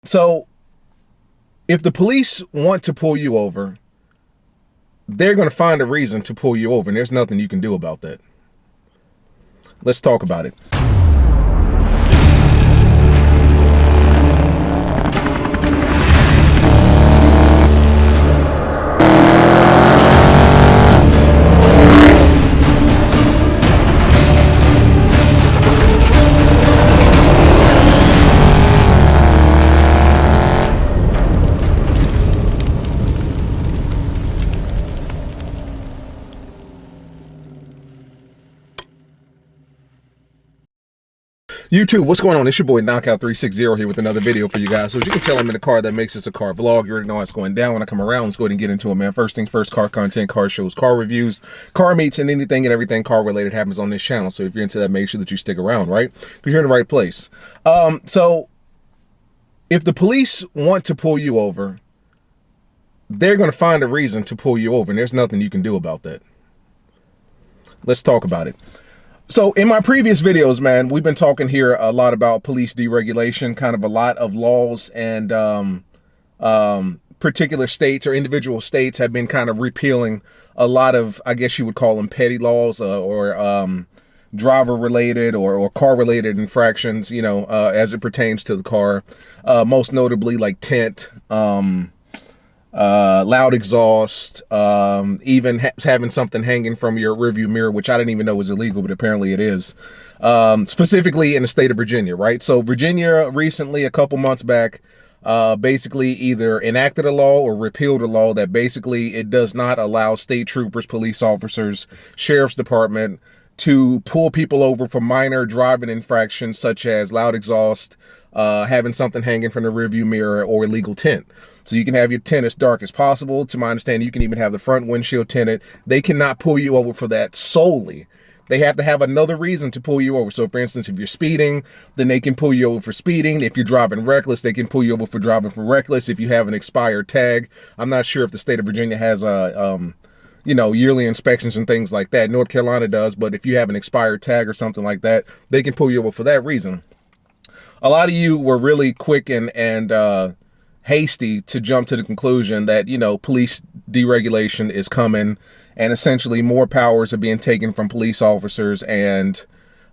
So if the police want to pull you over, they're going to find a reason to pull you over, and there's nothing you can do about that. Let's talk about it. YouTube, what's going on? It's your boy Knockout360 here with another video for you guys. So as you can tell, I'm in a car that makes this a car vlog. You already know how it's going down when I come around. Let's go ahead and get into it, man. First things first, car content, car shows, car reviews, car meets, and anything and everything car related happens on this channel. So if you're into that, make sure that you stick around, right? Because you're in the right place. So if the police want to pull you over, they're going to find a reason to pull you over, and there's nothing you can do about that. Let's talk about it. So in my previous videos, man, we've been talking here a lot about police deregulation, kind of a lot of laws and particular states or individual states have been kind of repealing a lot of, I guess you would call them petty laws or driver related or car related infractions, you know, as it pertains to the car, most notably like tint, loud exhaust, even having something hanging from your rearview mirror, which I didn't even know was illegal, but apparently it is, specifically in the state of Virginia, right? So Virginia recently, a couple months back, basically either enacted a law or repealed a law that basically it does not allow state troopers, police officers, sheriff's department to pull people over for minor driving infractions such as loud exhaust, having something hanging from the rearview mirror, or illegal tint. So you can have your tint as dark as possible. To my understanding, you can even have the front windshield tinted. They cannot pull you over for that solely. They have to have another reason to pull you over. So for instance, if you're speeding, then they can pull you over for speeding. If you're driving reckless, they can pull you over for driving for reckless. If you have an expired tag, I'm not sure if the state of Virginia has you know, yearly inspections and things like that. North Carolina does, but if you have an expired tag or something like that, they can pull you over for that reason. A lot of you were really quick and hasty to jump to the conclusion that, you know, police deregulation is coming and essentially more powers are being taken from police officers and,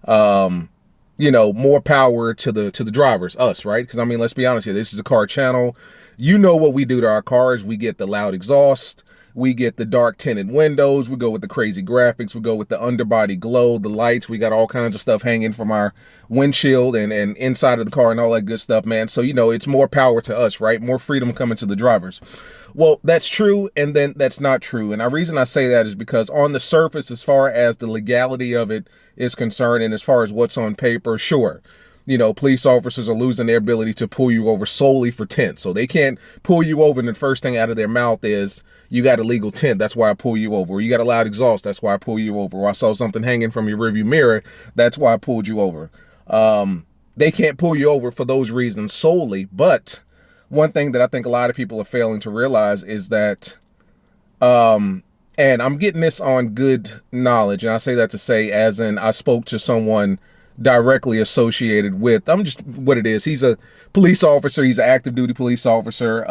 you know, more power to the drivers, us, right? Because I mean, let's be honest here, this is a car channel. You know what we do to our cars. We get the loud exhaust. We get the dark tinted windows. We go with the crazy graphics. We go with the underbody glow, the lights. We got all kinds of stuff hanging from our windshield and inside of the car and all that good stuff, man. So, you know, it's more power to us, right? More freedom coming to the drivers. Well, that's true, and then that's not true. And the reason I say that is because on the surface, as far as the legality of it is concerned and as far as what's on paper, sure. You know, police officers are losing their ability to pull you over solely for tint. So they can't pull you over and the first thing out of their mouth is, you got illegal tint, that's why I pull you over. Or you got a loud exhaust, that's why I pull you over. Or I saw something hanging from your rearview mirror, that's why I pulled you over. They can't pull you over for those reasons solely. But one thing that I think a lot of people are failing to realize is that, and I'm getting this on good knowledge, and I say that to say, as in I spoke to someone directly associated with, I'm just what it is. He's a police officer. He's an active duty police officer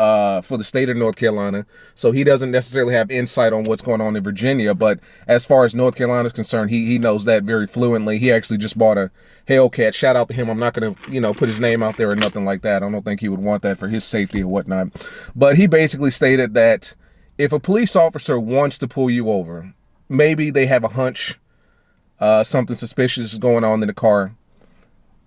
for the state of North Carolina. So he doesn't necessarily have insight on what's going on in Virginia. But as far as North Carolina is concerned, he knows that very fluently. He actually just bought a Hellcat. Shout out to him. I'm not going to, you know, put his name out there or nothing like that. I don't think he would want that for his safety or whatnot. But he basically stated that if a police officer wants to pull you over, maybe they have a hunch something suspicious is going on in the car,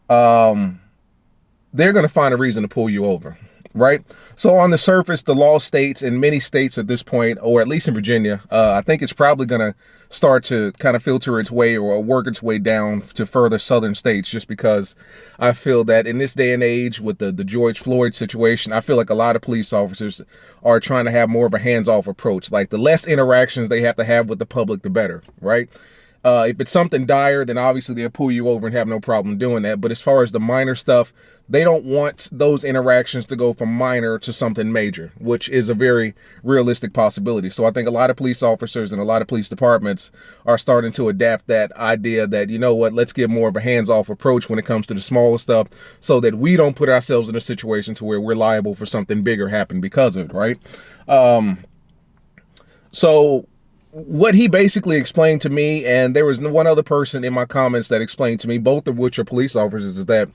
they're going to find a reason to pull you over, right? So on the surface, the law states in many states at this point, or at least in Virginia, I think it's probably going to start to kind of filter its way or work its way down to further southern states, just because I feel that in this day and age with the George Floyd situation, I feel like a lot of police officers are trying to have more of a hands-off approach. Like the less interactions they have to have with the public, the better, right? If it's something dire, then obviously they'll pull you over and have no problem doing that. But as far as the minor stuff, they don't want those interactions to go from minor to something major, which is a very realistic possibility. So I think a lot of police officers and a lot of police departments are starting to adapt that idea that, you know what, let's get more of a hands-off approach when it comes to the smaller stuff, so that we don't put ourselves in a situation to where we're liable for something bigger happening because of it, right? So what he basically explained to me, and there was one other person in my comments that explained to me, both of which are police officers, is that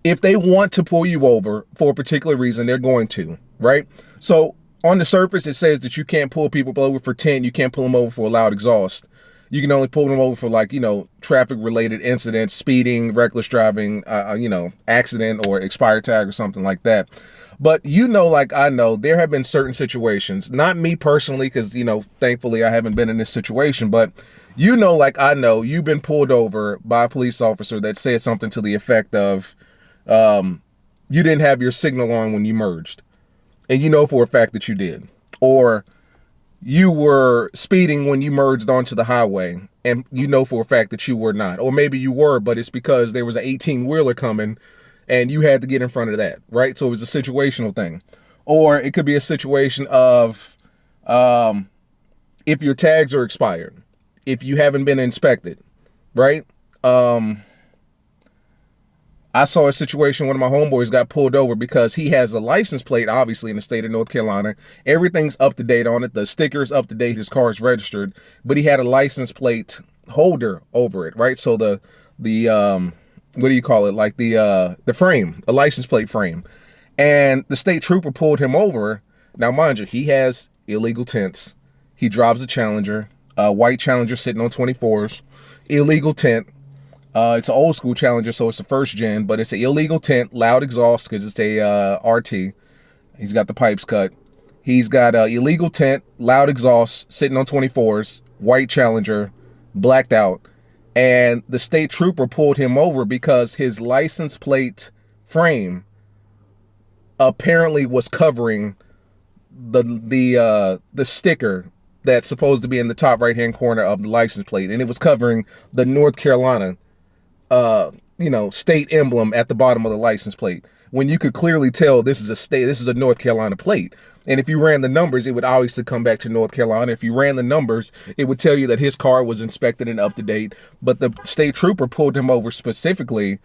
if they want to pull you over for a particular reason, they're going to, right? So on the surface, it says that you can't pull people over for 10. You can't pull them over for a loud exhaust. You can only pull them over for, like, you know, traffic related incidents, speeding, reckless driving, you know, accident or expired tag or something like that. But, you know, like I know, there have been certain situations, not me personally, because, you know, thankfully I haven't been in this situation, but you know, like I know, you've been pulled over by a police officer that said something to the effect of, you didn't have your signal on when you merged, and you know for a fact that you did, or you were speeding when you merged onto the highway, and you know for a fact that you were not, or maybe you were, but it's because there was an 18-wheeler coming and you had to get in front of that, right? So it was a situational thing. Or it could be a situation of, if your tags are expired, if you haven't been inspected, right? I saw a situation, one of my homeboys got pulled over because he has a license plate, obviously, in the state of North Carolina. Everything's up to date on it. The sticker's up to date. His car is registered, but he had a license plate holder over it, right? So the what do you call it? Like the frame, a license plate frame. And the state trooper pulled him over. Now, mind you, he has illegal tints. He drives a Challenger, a white Challenger sitting on 24s, illegal tint. It's an old school Challenger, so it's the first gen, but it's an illegal tint, loud exhaust because it's a RT. He's got the pipes cut. He's got illegal tint, loud exhaust, sitting on 24s, white Challenger, blacked out. And the state trooper pulled him over because his license plate frame apparently was covering the sticker that's supposed to be in the top right-hand corner of the license plate, and it was covering the North Carolina you know, state emblem at the bottom of the license plate, when you could clearly tell this is a North Carolina plate. And if you ran the numbers, it would obviously come back to North Carolina. If you ran the numbers, it would tell you that his car was inspected and up to date. But the state trooper pulled him over specifically.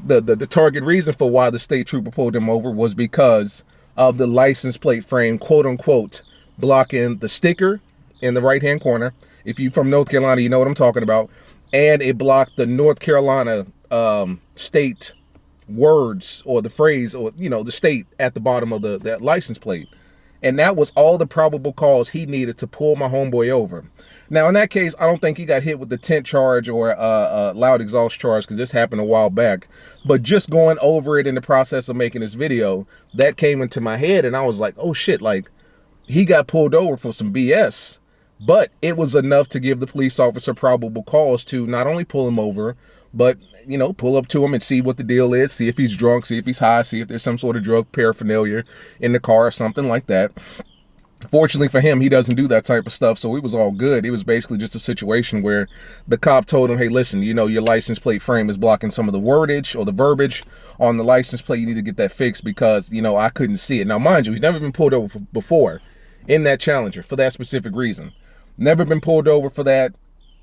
The target reason for why the state trooper pulled him over was because of the license plate frame, quote unquote, blocking the sticker in the right-hand corner. If you're from North Carolina, you know what I'm talking about. And it blocked the North Carolina state words, or the phrase, or, you know, the state at the bottom of that license plate. And that was all the probable cause he needed to pull my homeboy over. Now, in that case, I don't think he got hit with the tint charge or loud exhaust charge, because this happened a while back. But just going over it in the process of making this video, that came into my head, and I was like, oh shit, like, he got pulled over for some BS. But it was enough to give the police officer probable cause to not only pull him over, but, you know, pull up to him and see what the deal is, see if he's drunk, see if he's high, see if there's some sort of drug paraphernalia in the car or something like that. Fortunately for him, he doesn't do that type of stuff, so it was all good. It was basically just a situation where the cop told him, hey, listen, you know, your license plate frame is blocking some of the wordage or the verbiage on the license plate. You need to get that fixed because, you know, I couldn't see it. Now, mind you, he's never been pulled over before in that Challenger for that specific reason. Never been pulled over for that,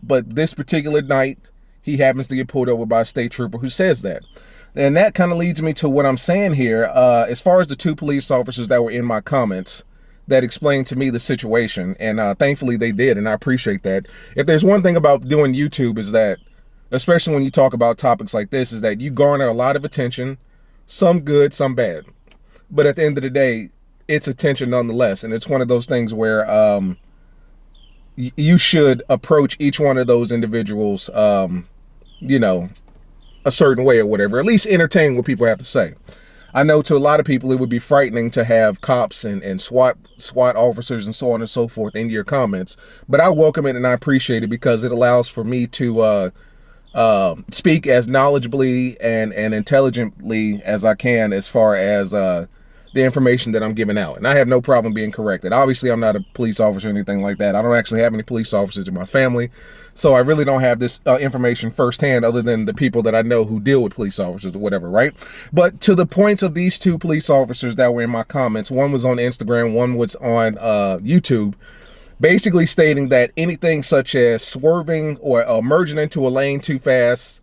but this particular night, he happens to get pulled over by a state trooper who says that. And that kind of leads me to what I'm saying here. As far as the two police officers that were in my comments that explained to me the situation, and thankfully they did, and I appreciate that. If there's one thing about doing YouTube, is that, especially when you talk about topics like this, is that you garner a lot of attention, some good, some bad. But at the end of the day, it's attention nonetheless. And it's one of those things where you should approach each one of those individuals, you know, a certain way or whatever, at least entertain what people have to say. I know to a lot of people, it would be frightening to have cops and SWAT officers and so on and so forth in your comments, but I welcome it and I appreciate it because it allows for me to speak as knowledgeably and intelligently as I can, as far as the information that I'm giving out. And I have no problem being corrected. Obviously, I'm not a police officer or anything like that. I don't actually have any police officers in my family. So I really don't have this information firsthand other than the people that I know who deal with police officers or whatever, right? But to the points of these two police officers that were in my comments, one was on Instagram, one was on YouTube, basically stating that anything such as swerving or merging into a lane too fast,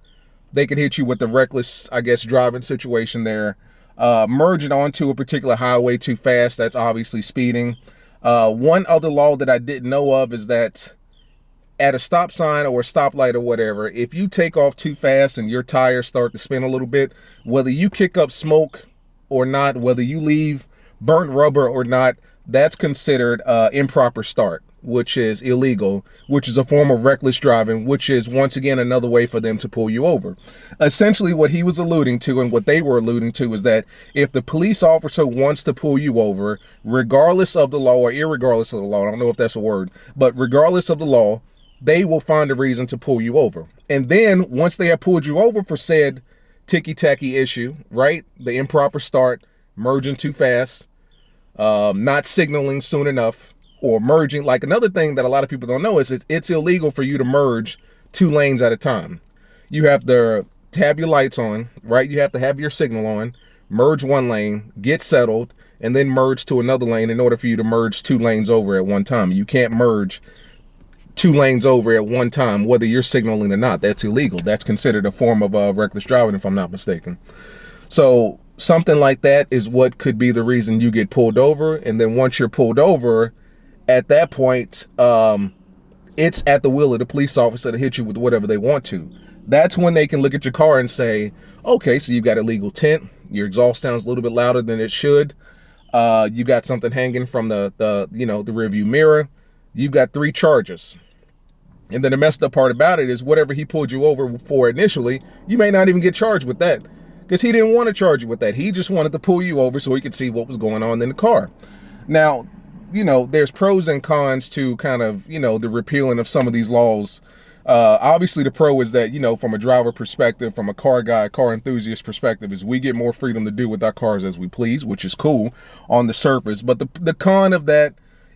they could hit you with the reckless, I guess, driving situation there. Merging onto a particular highway too fast, that's obviously speeding. One other law that I didn't know of is that at a stop sign or a stoplight or whatever, if you take off too fast and your tires start to spin a little bit, whether you kick up smoke or not, whether you leave burnt rubber or not, that's considered improper start, which is illegal, which is a form of reckless driving, which is once again another way for them to pull you over. Essentially what he was alluding to and what they were alluding to is that if the police officer wants to pull you over, regardless of the law or irregardless of the law, I don't know if that's a word, but regardless of the law, they will find a reason to pull you over. And then once they have pulled you over for said ticky-tacky issue, right, the improper start, merging too fast, not signaling soon enough, or merging. Like, another thing that a lot of people don't know is it's illegal for you to merge 2 lanes at a time. You have to have your lights on, right? You have to have your signal on, merge 1 lane, get settled, and then merge to another lane in order for you to merge 2 lanes over at one time. You can't merge 2 lanes over at one time, whether you're signaling or not. That's illegal. That's considered a form of reckless driving, if I'm not mistaken. So something like that is what could be the reason you get pulled over. And then once you're pulled over, at that point, it's at the will of the police officer to hit you with whatever they want to. That's when they can look at your car and say, okay, so you've got illegal tint, your exhaust sounds a little bit louder than it should, you got something hanging from the rearview mirror, you've got 3 charges. And then the messed up part about it is whatever he pulled you over for initially, you may not even get charged with that, because he didn't want to charge you with that. He just wanted to pull you over so he could see what was going on in the car. Now, there's pros and cons to kind of, the repealing of some of these laws. Obviously, the pro is that, from a driver perspective, from a car guy, car enthusiast perspective, is we get more freedom to do with our cars as we please, which is cool on the surface. But the con of that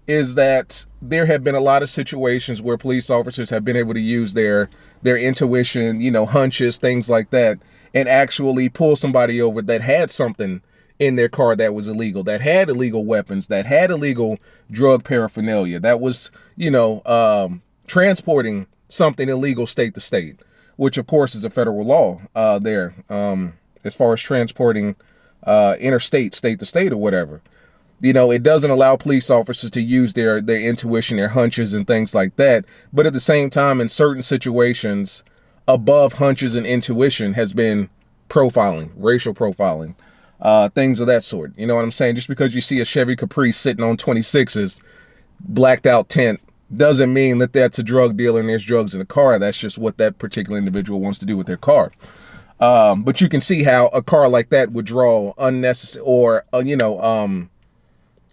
is that there have been a lot of situations where police officers have been able to use their intuition, hunches, things like that, and actually pull somebody over that had something in their car that was illegal, that had illegal weapons, that had illegal drug paraphernalia, that was, transporting something illegal state to state, which of course is a federal law there, as far as transporting interstate, state to state or whatever. It doesn't allow police officers to use their intuition, their hunches and things like that. But at the same time, in certain situations, above hunches and intuition has been profiling, racial profiling, things of that sort. You know what I'm saying? Just because you see a Chevy Caprice sitting on 26s, blacked out tint, doesn't mean that that's a drug dealer and there's drugs in the car. That's just what that particular individual wants to do with their car. But you can see how a car like that would draw unnecessary, or,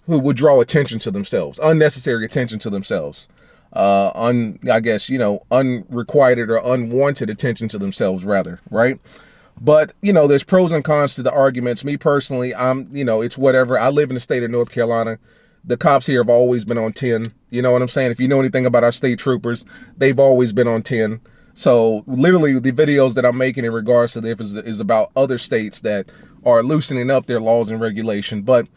who would draw attention to themselves, unnecessary attention to themselves, unrequited or unwanted attention to themselves rather, right? But, there's pros and cons to the arguments. Me personally, it's whatever. I live in the state of North Carolina. The cops here have always been on 10. You know what I'm saying? If you know anything about our state troopers, they've always been on 10. So literally the videos that I'm making in regards to this is about other states that are loosening up their laws and regulation. But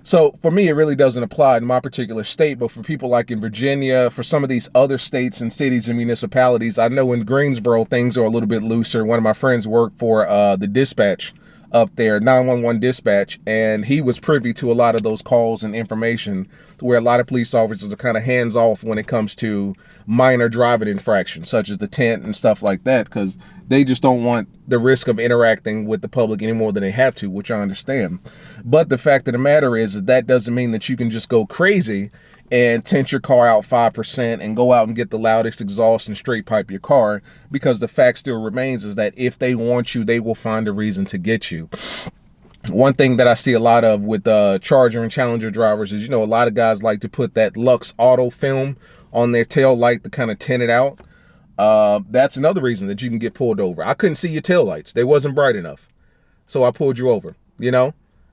so for me, it really doesn't apply in my particular state, but for people like in Virginia, for some of these other states and cities and municipalities, I know in Greensboro, things are a little bit looser. One of my friends worked for the dispatch up there, 911 dispatch, and he was privy to a lot of those calls and information where a lot of police officers are kind of hands off when it comes to minor driving infractions, such as the tint and stuff like that, because they just don't want the risk of interacting with the public any more than they have to, which I understand. But the fact of the matter is that doesn't mean that you can just go crazy and tint your car out 5% and go out and get the loudest exhaust and straight pipe your car, because the fact still remains is that if they want you, they will find a reason to get you. One thing that I see a lot of with Charger and Challenger drivers is, a lot of guys like to put that Lux Auto film on their tail light to kind of tint it out. That's another reason that you can get pulled over. I couldn't see your tail lights. They wasn't bright enough. So I pulled you over,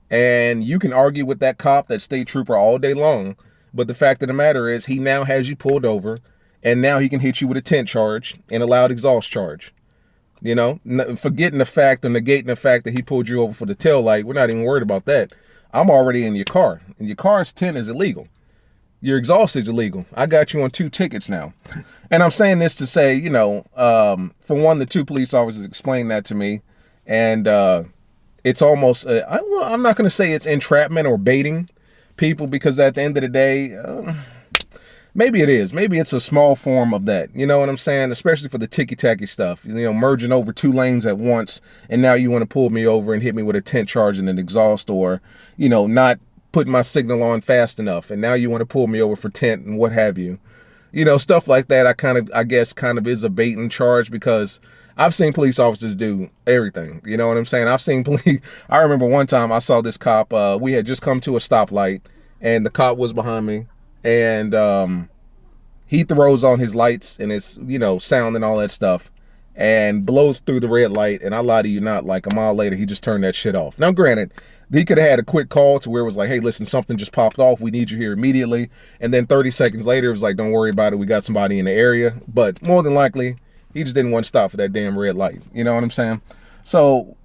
And you can argue with that cop, that state trooper, all day long. But the fact of the matter is, he now has you pulled over, and now he can hit you with a tent charge and a loud exhaust charge. You know, forgetting the fact or negating the fact that he pulled you over for the tail light. We're not even worried about that. I'm already in your car, and your car's tent is illegal. Your exhaust is illegal. I got you on 2 tickets now. And I'm saying this to say, you know, for one, the 2 police officers explained that to me. And it's almost, I'm not going to say it's entrapment or baiting people, because at the end of the day, maybe it is. Maybe it's a small form of that. You know what I'm saying? Especially for the ticky-tacky stuff. You know, merging over 2 lanes at once, and now you want to pull me over and hit me with a tent charge and an exhaust, or, you know, not putting my signal on fast enough, and now you want to pull me over for tent and what have you. You know, stuff like that, I guess is a bait and charge, because I've seen police officers do everything. You know what I'm saying? I've seen police. I remember one time I saw this cop. We had just come to a stoplight, and the cop was behind me, and he throws on his lights, and it's, you know, sound and all that stuff, and blows through the red light. And I lie to you not, like a mile later, he just turned that shit off. Now, granted, he could have had a quick call to where it was like, hey, listen, something just popped off. We need you here immediately. And then 30 seconds later, it was like, don't worry about it. We got somebody in the area. But more than likely, he just didn't want to stop for that damn red light. You know what I'm saying? So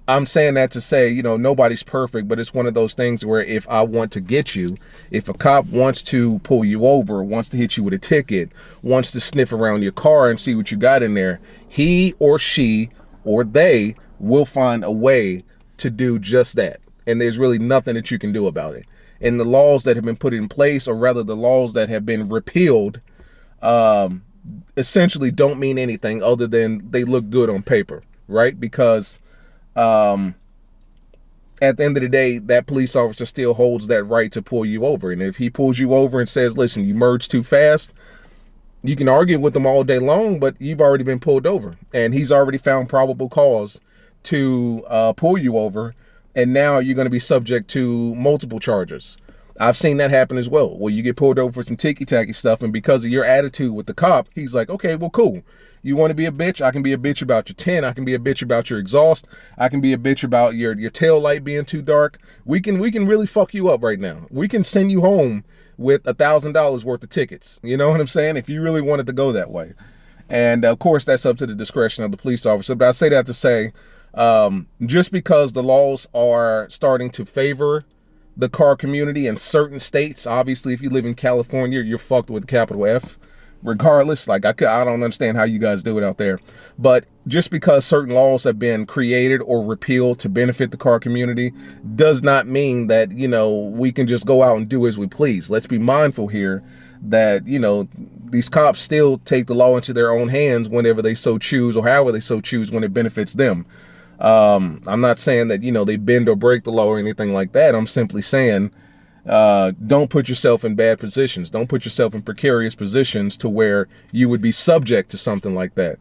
I'm saying that to say, you know, nobody's perfect, but it's one of those things where if I want to get you, if a cop wants to pull you over, wants to hit you with a ticket, wants to sniff around your car and see what you got in there, he or she or they will find a way to do just that. And there's really nothing that you can do about it. And the laws that have been put in place, or rather the laws that have been repealed, essentially don't mean anything other than they look good on paper, right? Because at the end of the day, that police officer still holds that right to pull you over. And if he pulls you over and says, listen, you merged too fast, you can argue with him all day long, but you've already been pulled over, and he's already found probable cause to pull you over, and now you're going to be subject to multiple charges. I've seen that happen as well, where you get pulled over for some ticky-tacky stuff, and because of your attitude with the cop, he's like, okay, well, cool. You want to be a bitch? I can be a bitch about your tent. I can be a bitch about your exhaust. I can be a bitch about your tail light being too dark. We can really fuck you up right now. We can send you home with $1,000 worth of tickets. You know what I'm saying? If you really wanted to go that way. And of course, that's up to the discretion of the police officer. But I say that to say, just because the laws are starting to favor the car community in certain states, obviously, if you live in California, you're fucked with a capital F. Regardless, like I don't understand how you guys do it out there. But just because certain laws have been created or repealed to benefit the car community does not mean that, you know, we can just go out and do as we please. Let's be mindful here that, you know, these cops still take the law into their own hands whenever they so choose, or however they so choose, when it benefits them. I'm not saying that, you know, they bend or break the law or anything like that. I'm simply saying, don't put yourself in bad positions. Don't put yourself in precarious positions to where you would be subject to something like that.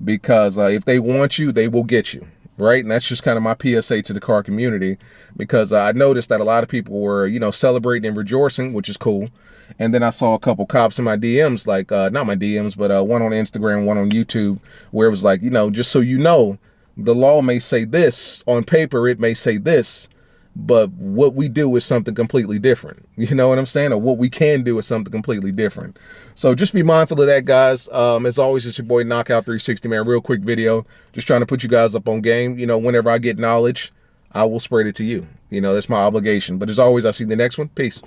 Because if they want you, they will get you, right? And that's just kind of my PSA to the car community, because I noticed that a lot of people were, you know, celebrating and rejoicing, which is cool. And then I saw a couple cops in my DMs, like, not my DMs, but one on Instagram, one on YouTube, where it was like, you know, just so you know, the law may say this, on paper it may say this, but what we do is something completely different. You know what I'm saying? Or what we can do is something completely different. So just be mindful of that, guys. As always, it's your boy Knockout 360, man. Real quick video, just trying to put you guys up on game. You know, whenever I get knowledge, I will spread it to you. You know, that's my obligation. But as always, I'll see you in the next one. Peace.